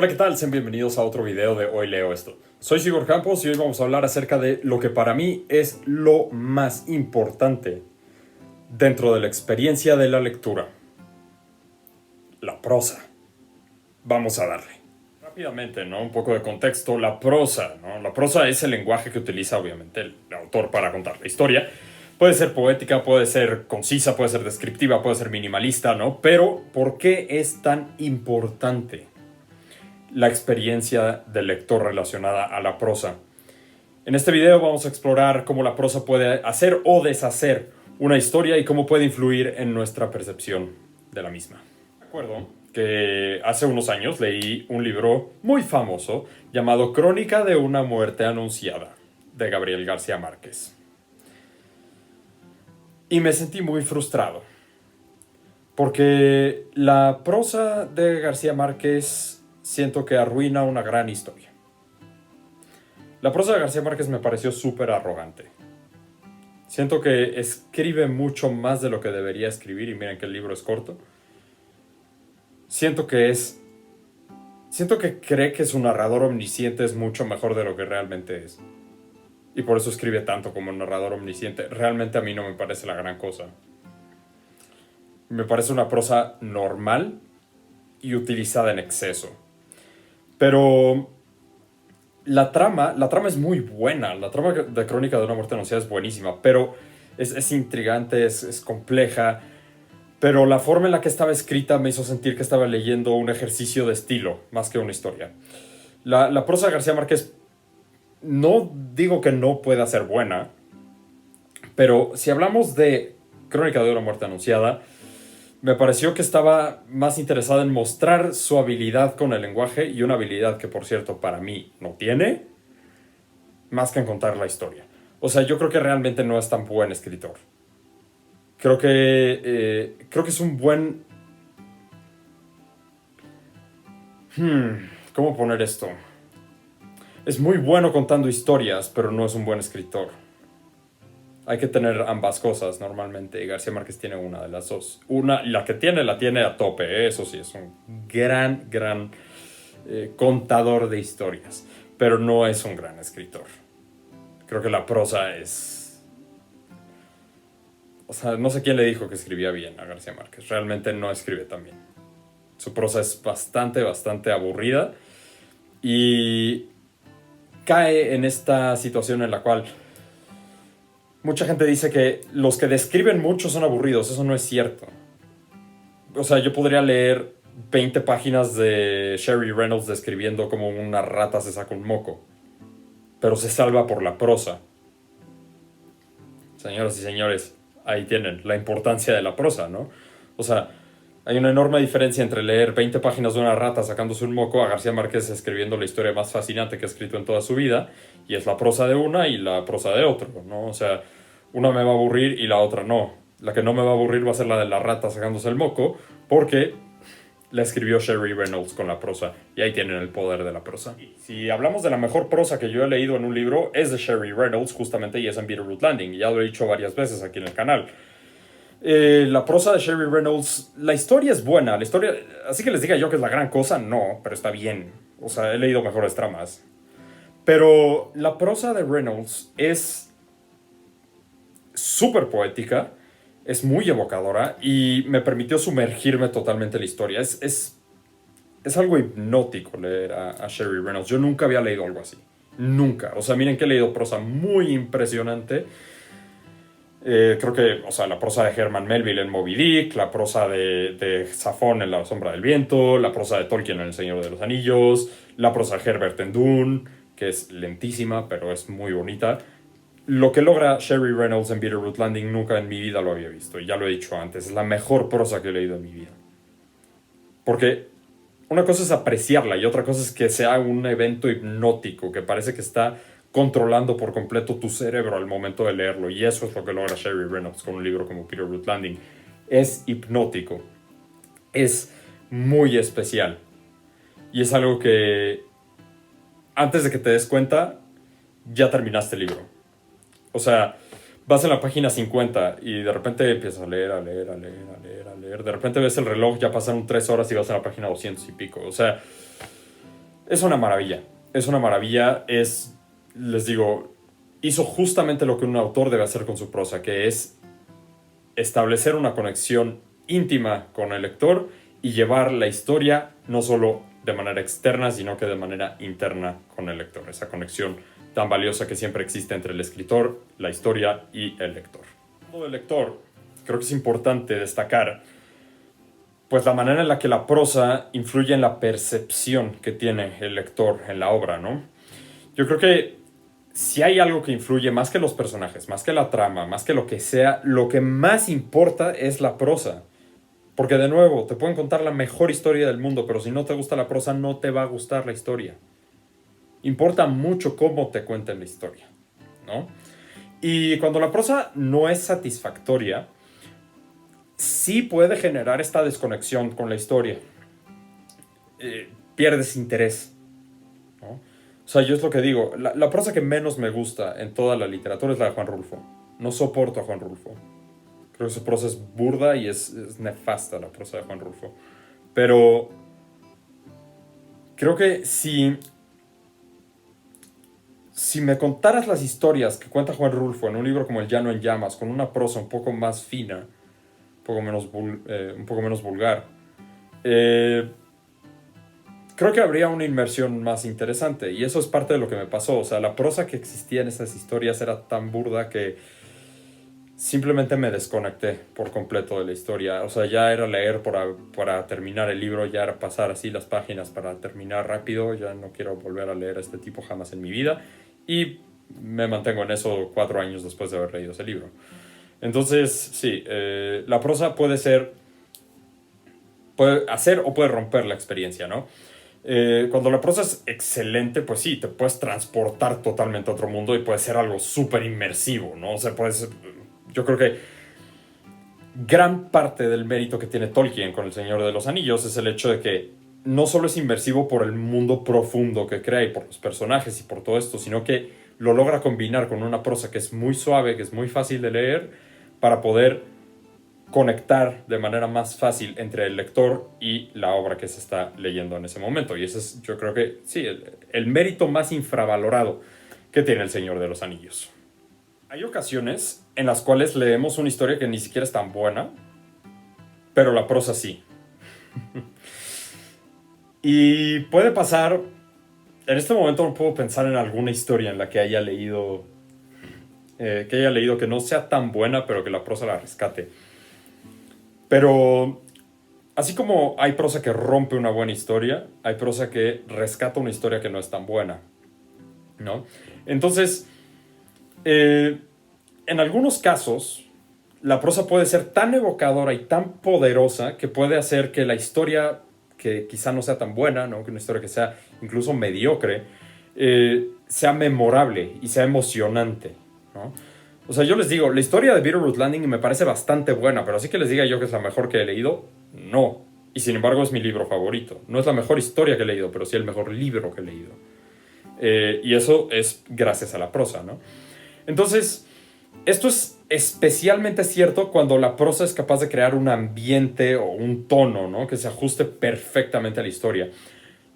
Hola, ¿qué tal? Sean bienvenidos a otro video de Hoy Leo Esto. Soy Sigor Campos y hoy vamos a hablar acerca de lo que para mí es lo más importante dentro de la experiencia de la lectura. La prosa. Vamos a darle. Rápidamente, ¿no? Un poco de contexto. La prosa, ¿no? La prosa es el lenguaje que utiliza, obviamente, el autor para contar la historia. Puede ser poética, puede ser concisa, puede ser descriptiva, puede ser minimalista, ¿no? Pero, ¿por qué es tan importante la experiencia del lector relacionada a la prosa? En este video vamos a explorar cómo la prosa puede hacer o deshacer una historia y cómo puede influir en nuestra percepción de la misma. Recuerdo que hace unos años leí un libro muy famoso llamado Crónica de una muerte anunciada, de Gabriel García Márquez. Y me sentí muy frustrado, porque la prosa de García Márquez siento que arruina una gran historia. La prosa de García Márquez me pareció súper arrogante. Siento que escribe mucho más de lo que debería escribir, y miren que el libro es corto. Siento que cree que su narrador omnisciente es mucho mejor de lo que realmente es. Y por eso escribe tanto como un narrador omnisciente. Realmente a mí no me parece la gran cosa. Me parece una prosa normal y utilizada en exceso. Pero la trama es muy buena. La trama de Crónica de una muerte anunciada es buenísima, pero es intrigante, es compleja. Pero la forma en la que estaba escrita me hizo sentir que estaba leyendo un ejercicio de estilo, más que una historia. La prosa de García Márquez, no digo que no pueda ser buena, pero si hablamos de Crónica de una muerte anunciada, me pareció que estaba más interesada en mostrar su habilidad con el lenguaje, y una habilidad que, por cierto, para mí no tiene, más que en contar la historia. O sea, yo creo que realmente no es tan buen escritor. Creo que es un buen... ¿Cómo poner esto? Es muy bueno contando historias, pero no es un buen escritor. Hay que tener ambas cosas normalmente, y García Márquez tiene una de las dos. La que tiene, la tiene a tope, ¿eh? Eso sí, es un gran contador de historias, pero no es un gran escritor. Creo que la prosa es... O sea, no sé quién le dijo que escribía bien a García Márquez. Realmente no escribe tan bien. Su prosa es bastante aburrida, y cae en esta situación en la cual mucha gente dice que los que describen mucho son aburridos. Eso no es cierto. O sea, yo podría leer 20 páginas de Sherry Reynolds describiendo cómo una rata se saca un moco, pero se salva por la prosa. Señoras y señores, ahí tienen la importancia de la prosa, ¿no? O sea, hay una enorme diferencia entre leer 20 páginas de una rata sacándose un moco a García Márquez escribiendo la historia más fascinante que ha escrito en toda su vida, y es la prosa de una y la prosa de otro, ¿no? O sea, una me va a aburrir y la otra no. La que no me va a aburrir va a ser la de la rata sacándose el moco, porque la escribió Sherry Reynolds con la prosa, y ahí tienen el poder de la prosa. Si hablamos de la mejor prosa que yo he leído en un libro, es de Sherry Reynolds, justamente, y es en Bitterroot Landing, y ya lo he dicho varias veces aquí en el canal. La prosa de Sherry Reynolds, la historia es buena, la historia, así que les diga yo que es la gran cosa, no, pero está bien. O sea, he leído mejores tramas. Pero la prosa de Reynolds es súper poética, es muy evocadora, y me permitió sumergirme totalmente en la historia. Es algo hipnótico leer a Sherry Reynolds. Yo nunca había leído algo así. Nunca. O sea, miren que he leído prosa muy impresionante. Creo que, o sea, la prosa de Herman Melville en Moby Dick, la prosa de Safon en La sombra del viento, la prosa de Tolkien en El Señor de los Anillos, la prosa de Herbert en Dune, que es lentísima, pero es muy bonita. Lo que logra Sherry Reynolds en Bitterroot Landing nunca en mi vida lo había visto, y ya lo he dicho antes, es la mejor prosa que he leído en mi vida. Porque una cosa es apreciarla y otra cosa es que sea un evento hipnótico que parece que está controlando por completo tu cerebro al momento de leerlo. Y eso es lo que logra Sherry Reynolds con un libro como Bitterroot Landing. Es hipnótico. Es muy especial. Y es algo que antes de que te des cuenta, ya terminaste el libro. O sea, vas en la página 50 y de repente empiezas a leer. De repente ves el reloj, ya pasaron 3 horas y vas a la página 200 y pico. O sea, Es una maravilla. Es una maravilla. Les digo, hizo justamente lo que un autor debe hacer con su prosa, que es establecer una conexión íntima con el lector y llevar la historia no solo de manera externa, sino que de manera interna con el lector. Esa conexión tan valiosa que siempre existe entre el escritor, la historia y el lector. Como el lector, creo que es importante destacar pues la manera en la que la prosa influye en la percepción que tiene el lector en la obra, ¿no? Yo creo que si hay algo que influye más que los personajes, más que la trama, más que lo que sea, lo que más importa es la prosa. Porque de nuevo, te pueden contar la mejor historia del mundo, pero si no te gusta la prosa, no te va a gustar la historia. Importa mucho cómo te cuenten la historia, ¿no? Y cuando la prosa no es satisfactoria, sí puede generar esta desconexión con la historia. Pierdes interés, ¿no? O sea, yo es lo que digo, la prosa que menos me gusta en toda la literatura es la de Juan Rulfo. No soporto a Juan Rulfo. Creo que su prosa es burda y es nefasta la prosa de Juan Rulfo. Pero creo que si me contaras las historias que cuenta Juan Rulfo en un libro como El Llano en Llamas, con una prosa un poco más fina, un poco menos vulgar, creo que habría una inmersión más interesante. Y eso es parte de lo que me pasó. O sea, la prosa que existía en esas historias era tan burda que simplemente me desconecté por completo de la historia. O sea, ya era leer para terminar el libro, ya era pasar así las páginas para terminar rápido. Ya no quiero volver a leer a este tipo jamás en mi vida. Y me mantengo en eso 4 años después de haber leído ese libro. Entonces, sí, la prosa puede hacer o puede romper la experiencia, ¿no? Cuando la prosa es excelente, pues sí, te puedes transportar totalmente a otro mundo y puede ser algo súper inmersivo, ¿no? O sea, yo creo que gran parte del mérito que tiene Tolkien con El Señor de los Anillos es el hecho de que no solo es inmersivo por el mundo profundo que crea y por los personajes y por todo esto, sino que lo logra combinar con una prosa que es muy suave, que es muy fácil de leer, para poder conectar de manera más fácil entre el lector y la obra que se está leyendo en ese momento. Y ese es, yo creo que, sí, el mérito más infravalorado que tiene El Señor de los Anillos. Hay ocasiones en las cuales leemos una historia que ni siquiera es tan buena, pero la prosa sí. Y puede pasar, en este momento no puedo pensar en alguna historia en la que haya leído que no sea tan buena, pero que la prosa la rescate. Pero así como hay prosa que rompe una buena historia, hay prosa que rescata una historia que no es tan buena, ¿no? Entonces, en algunos casos, la prosa puede ser tan evocadora y tan poderosa que puede hacer que la historia, que quizá no sea tan buena, ¿no? Que una historia que sea incluso mediocre, sea memorable y sea emocionante, ¿no? O sea, yo les digo, la historia de Bitterroot Landing me parece bastante buena, pero así que les diga yo que es la mejor que he leído, no. Y sin embargo es mi libro favorito. No es la mejor historia que he leído, pero sí el mejor libro que he leído. Y eso es gracias a la prosa, ¿no? Entonces, esto es especialmente cierto cuando la prosa es capaz de crear un ambiente o un tono, ¿no? Que se ajuste perfectamente a la historia.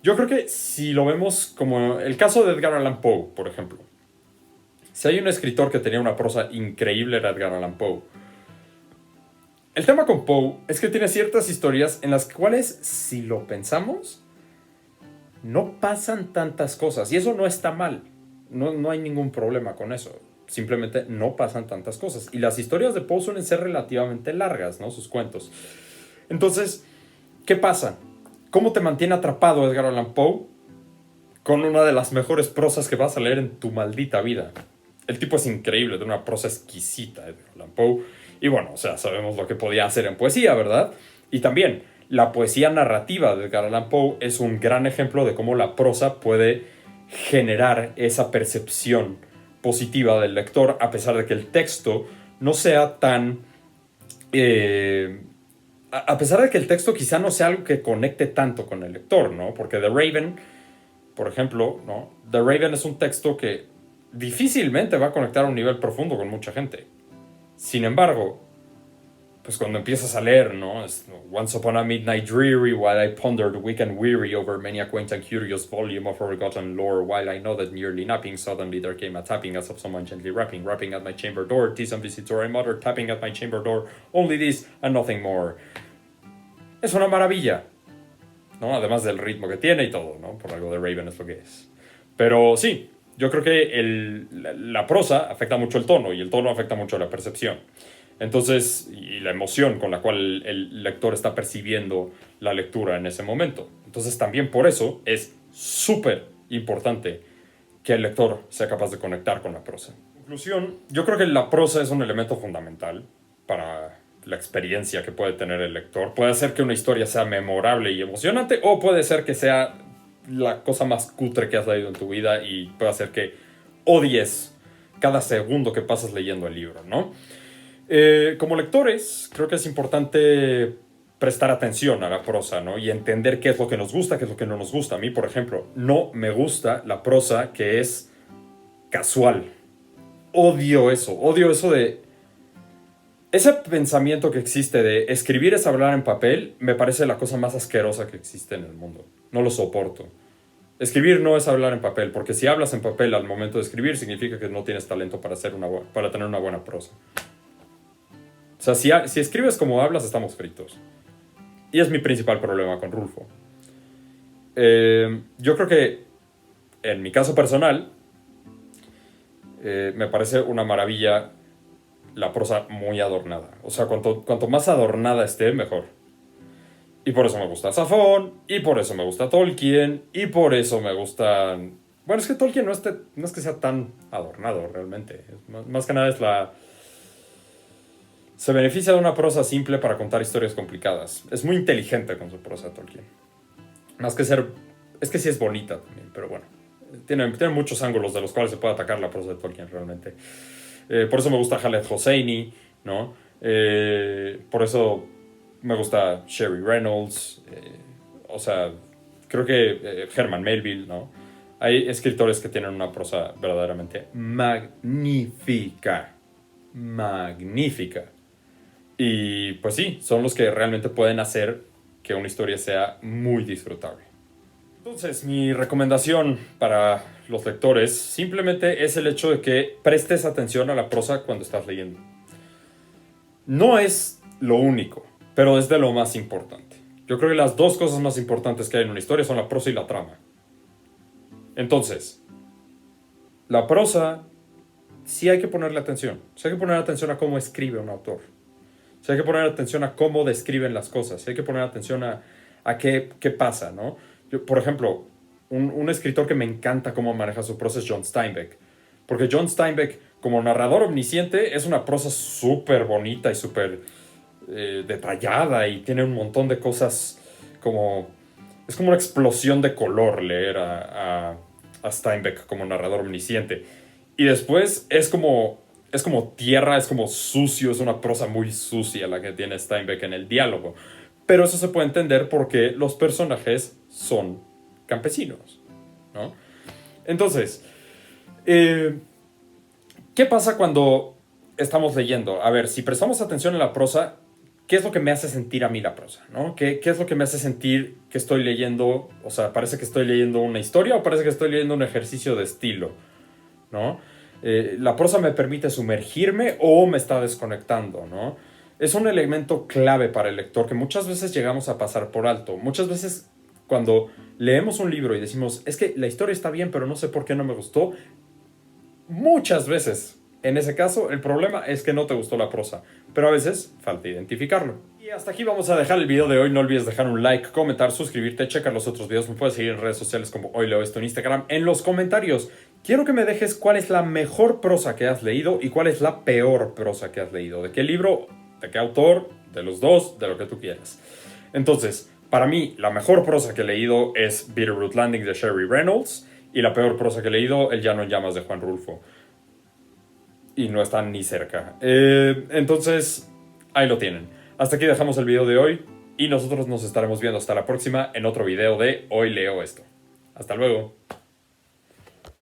Yo creo que si lo vemos como el caso de Edgar Allan Poe, por ejemplo. Si hay un escritor que tenía una prosa increíble era Edgar Allan Poe. El tema con Poe es que tiene ciertas historias en las cuales, si lo pensamos, no pasan tantas cosas. Y eso no está mal. No hay ningún problema con eso. Simplemente no pasan tantas cosas. Y las historias de Poe suelen ser relativamente largas, ¿no? Sus cuentos. Entonces, ¿qué pasa? ¿Cómo te mantiene atrapado Edgar Allan Poe? Con una de las mejores prosas que vas a leer en tu maldita vida. El tipo es increíble, de una prosa exquisita, Edgar Allan Poe. Y bueno, o sea, sabemos lo que podía hacer en poesía, ¿verdad? Y también, la poesía narrativa de Edgar Allan Poe es un gran ejemplo de cómo la prosa puede generar esa percepción positiva del lector, a pesar de que el texto no sea tan... a pesar de que el texto quizá no sea algo que conecte tanto con el lector, ¿no? Porque The Raven, por ejemplo, ¿no? The Raven es un texto que difícilmente va a conectar a un nivel profundo con mucha gente. Sin embargo, pues cuando empiezas a leer, ¿no? Once upon a midnight dreary, while I pondered weak and weary over many a quaint and curious volume of forgotten lore, while I nodded nearly napping, suddenly there came a tapping as of someone gently rapping at my chamber door. 'Tis some visitor I muttered, tapping at my chamber door. Only this and nothing more. Es una maravilla, ¿no? Además del ritmo que tiene y todo, ¿no? Por algo de Raven es lo que es. Pero sí, yo creo que la prosa afecta mucho el tono y el tono afecta mucho la percepción. Entonces, y la emoción con la cual el lector está percibiendo la lectura en ese momento. Entonces, también por eso es súper importante que el lector sea capaz de conectar con la prosa. En conclusión, yo creo que la prosa es un elemento fundamental para la experiencia que puede tener el lector. Puede hacer que una historia sea memorable y emocionante, o puede ser que sea la cosa más cutre que has leído en tu vida y puede hacer que odies cada segundo que pasas leyendo el libro, ¿no? Como lectores, creo que es importante prestar atención a la prosa, ¿no? Y entender qué es lo que nos gusta, qué es lo que no nos gusta. A mí, por ejemplo, no me gusta la prosa que es casual. Odio eso de... Ese pensamiento que existe de escribir es hablar en papel me parece la cosa más asquerosa que existe en el mundo. No lo soporto. Escribir no es hablar en papel, porque si hablas en papel al momento de escribir significa que no tienes talento para tener una buena prosa. O sea, si escribes como hablas, estamos fritos. Y es mi principal problema con Rulfo. Yo creo que, en mi caso personal, me parece una maravilla la prosa muy adornada. O sea, cuanto más adornada esté, mejor. Y por eso me gusta Safón, y por eso me gusta Tolkien, y por eso me gustan... Bueno, es que Tolkien no es que sea tan adornado, realmente. Más que nada es la... Se beneficia de una prosa simple para contar historias complicadas. Es muy inteligente con su prosa, Tolkien. Más que ser... Es que sí es bonita también, pero bueno. Tiene muchos ángulos de los cuales se puede atacar la prosa de Tolkien, realmente. Por eso me gusta Khaled Hosseini, ¿no? Por eso me gusta Sherry Reynolds. O sea, creo que Herman Melville, ¿no? Hay escritores que tienen una prosa verdaderamente magnífica. Magnífica. Y pues sí, son los que realmente pueden hacer que una historia sea muy disfrutable. Entonces, mi recomendación para los lectores simplemente es el hecho de que prestes atención a la prosa cuando estás leyendo. No es lo único, pero es de lo más importante. Yo creo que las dos cosas más importantes que hay en una historia son la prosa y la trama. Entonces, la prosa sí hay que ponerle atención. Sí hay que poner atención a cómo escribe un autor. Sí hay que poner atención a cómo describen las cosas. Sí hay que poner atención a qué pasa, ¿no? Yo, por ejemplo, un escritor que me encanta cómo maneja su prosa es John Steinbeck. Porque John Steinbeck, como narrador omnisciente, es una prosa súper bonita y súper detallada y tiene un montón de cosas como... Es como una explosión de color leer a Steinbeck como narrador omnisciente. Y después es como tierra, es como sucio, es una prosa muy sucia la que tiene Steinbeck en el diálogo. Pero eso se puede entender porque los personajes son campesinos, ¿no? Entonces, ¿qué pasa cuando estamos leyendo? A ver, si prestamos atención a la prosa, ¿qué es lo que me hace sentir a mí la prosa, ¿no? ¿Qué es lo que me hace sentir que estoy leyendo? O sea, ¿parece que estoy leyendo una historia o parece que estoy leyendo un ejercicio de estilo, ¿no? La prosa me permite sumergirme o me está desconectando, ¿no? Es un elemento clave para el lector que muchas veces llegamos a pasar por alto. Muchas veces cuando leemos un libro y decimos, es que la historia está bien, pero no sé por qué no me gustó. Muchas veces, en ese caso, el problema es que no te gustó la prosa. Pero a veces falta identificarlo. Y hasta aquí vamos a dejar el video de hoy. No olvides dejar un like, comentar, suscribirte, checar los otros videos. Me puedes seguir en redes sociales como Hoy Leo Esto en Instagram. En los comentarios, quiero que me dejes cuál es la mejor prosa que has leído y cuál es la peor prosa que has leído. ¿De qué libro? ¿De qué autor? De los dos, de lo que tú quieras. Entonces, para mí, la mejor prosa que he leído es Bitterroot Landing de Sherry Reynolds. Y la peor prosa que he leído, El Llano en Llamas de Juan Rulfo. Y no están ni cerca. Entonces, ahí lo tienen. Hasta aquí dejamos el video de hoy. Y nosotros nos estaremos viendo hasta la próxima en otro video de Hoy Leo Esto. Hasta luego.